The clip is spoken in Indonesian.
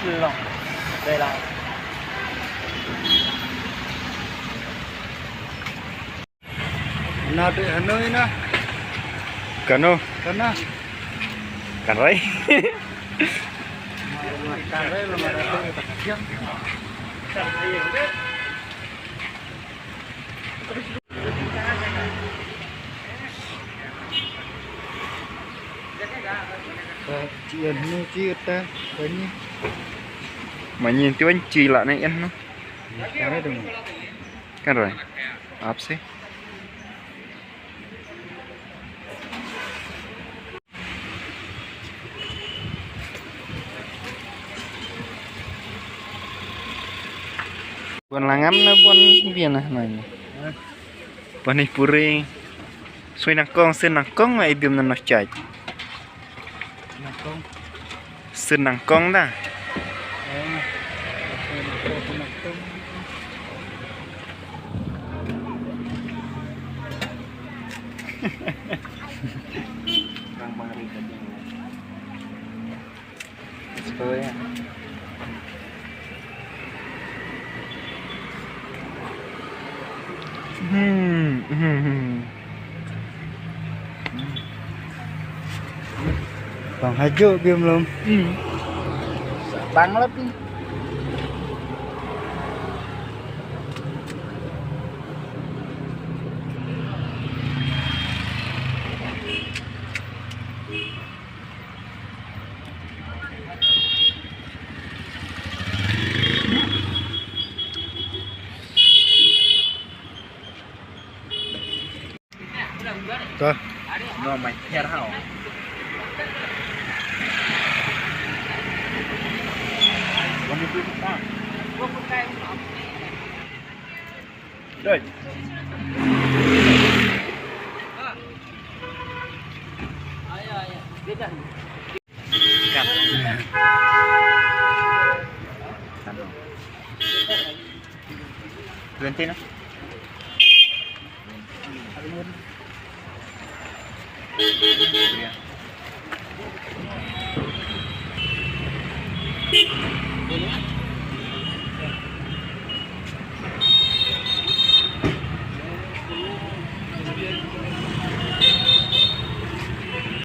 Silong. Đây là Nào đi Hà Nội nè. Cano. Karena Karai. kare lo ada yang chuyện nu chia ta ini Mà nhìn tiêu anh chì lại này anh nó. kare dong. Kan rồi. Apa sih? Bukan langam na bukan bian nah nanya. Bukan puri. Suy sen nangkong ai biam na chai. Nakong Sen nangkong dah. Bang Mari tadi. Sebenarnya Bang Hajo biam belum. bang lebih. Tuh. Nó mày theo hảo. Có một cái ta. Đây. Cắt. Berhenti nah. Iya.